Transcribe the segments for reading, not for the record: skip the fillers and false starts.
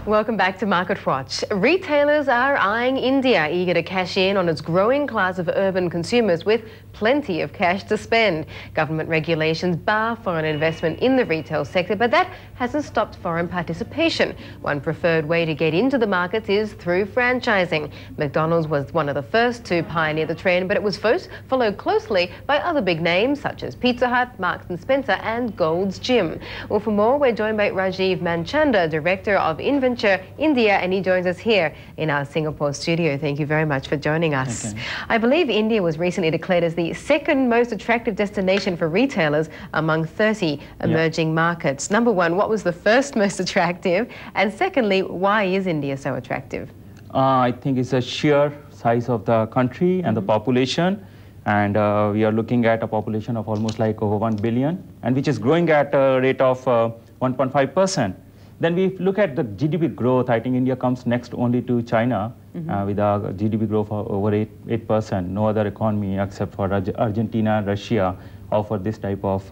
Welcome back to Market Watch. Retailers are eyeing India, eager to cash in on its growing class of urban consumers with plenty of cash to spend. Government regulations bar foreign investment in the retail sector, but that hasn't stopped foreign participation. One preferred way to get into the markets is through franchising. McDonald's was one of the first to pioneer the trend, but it was first followed closely by other big names such as Pizza Hut, Marks & Spencer and Gold's Gym. Well, for more, we're joined by Rajeev Manchanda, Director of Inventure India, and he joins us here in our Singapore studio. Thank you very much for joining us. Okay. I believe India was recently declared as the second most attractive destination for retailers among 30 emerging markets. Number one, what was the first most attractive? And secondly, why is India so attractive? I think it's a sheer size of the country and the population. And we are looking at a population of almost like over 1 billion, and which is growing at a rate of 1.5%. Then we look at the GDP growth. I think India comes next only to China with a GDP growth of over 8%. No other economy except for Argentina and Russia offer this type of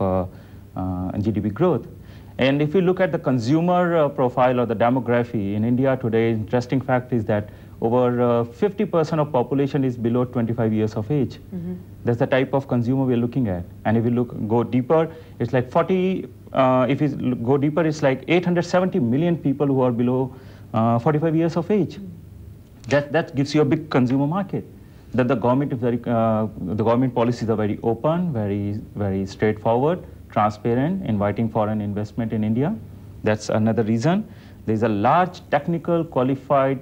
GDP growth. And if you look at the consumer profile or the demography in India today, interesting fact is that over 50% of population is below 25 years of age. That's the type of consumer we're looking at. And if you go deeper, it's like if you go deeper, it's like 870 million people who are below 45 years of age. That gives you a big consumer market. That the government is the government policies are very open, very straightforward, transparent, inviting foreign investment in India. That's another reason. There's a large technical qualified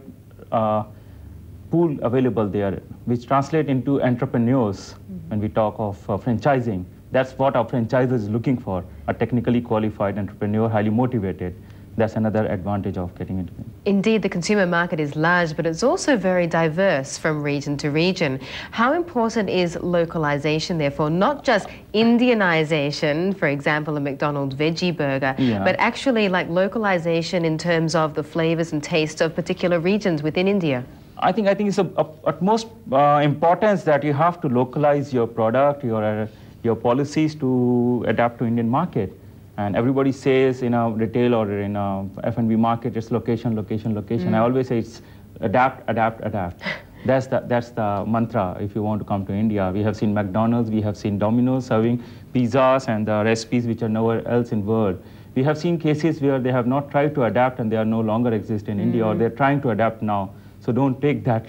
pool available there, which translate into entrepreneurs when we talk of franchising. That's what our franchisor is looking for, a technically qualified entrepreneur, highly motivated. That's another advantage of getting into it. Indeed, the consumer market is large, but it's also very diverse from region to region. How important is localization, therefore, not just Indianization, for example, a McDonald's veggie burger, but actually like localization in terms of the flavors and taste of particular regions within India? I think it's of utmost importance that you have to localize your product, your policies to adapt to Indian market. And everybody says in a retail or in a F&B market, it's location, location, location. I always say it's adapt, adapt, adapt. That's the mantra if you want to come to India. We have seen McDonald's, we have seen Domino's serving pizzas and the recipes which are nowhere else in the world. We have seen cases where they have not tried to adapt and they are no longer exist in India, or they're trying to adapt now. So don't take that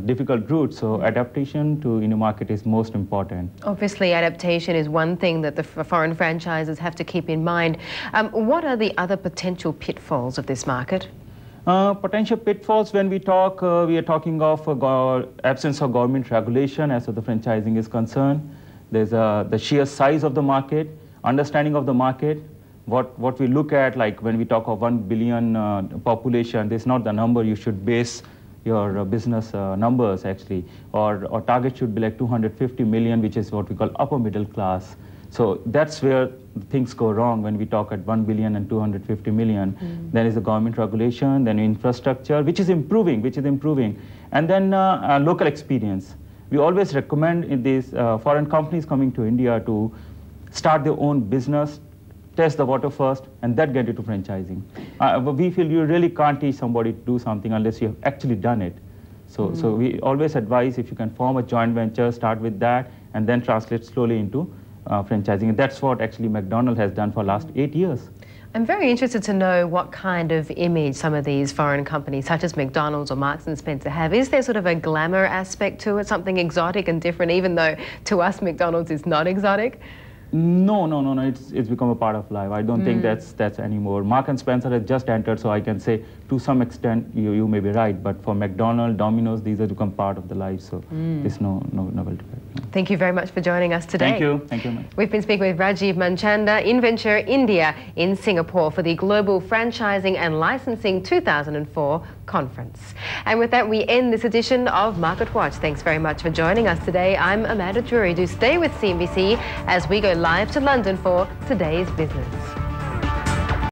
difficult route. So adaptation to Indian market is most important. Obviously, adaptation is one thing that the foreign franchises have to keep in mind. What are the other potential pitfalls of this market? Potential pitfalls when we talk, we are talking of absence of government regulation as far as the franchising is concerned. There's the sheer size of the market, understanding of the market. What we look at, like when we talk of 1 billion population, this is not the number you should base your business numbers actually, or target should be like 250 million, which is what we call upper middle class. So that's where things go wrong when we talk at 1 billion and 250 million. Then is the government regulation, then infrastructure, which is improving, and then local experience. We always recommend in these foreign companies coming to India to start their own business, test the water first, and then get into franchising. We feel you really can't teach somebody to do something unless you have actually done it. So we always advise if you can form a joint venture, start with that, and then translate slowly into franchising. And that's what actually McDonald's has done for the last 8 years. I'm very interested to know what kind of image some of these foreign companies, such as McDonald's or Marks & Spencer, have. Is there sort of a glamour aspect to it, something exotic and different, even though to us McDonald's is not exotic? No. It's become a part of life. I don't think that's anymore. Marks & Spencer has just entered, so I can say to some extent you may be right. But for McDonald's, Domino's, these have become part of the life. So there's no novelty. Thank you very much for joining us today. Thank you. Thank you very much. We've been speaking with Rajeev Manchanda, Inventure India in Singapore for the Global Franchising and Licensing 2004 conference. And with that, we end this edition of Market Watch. Thanks very much for joining us today. I'm Amanda Drury. Do stay with CNBC as we go live to London for today's business.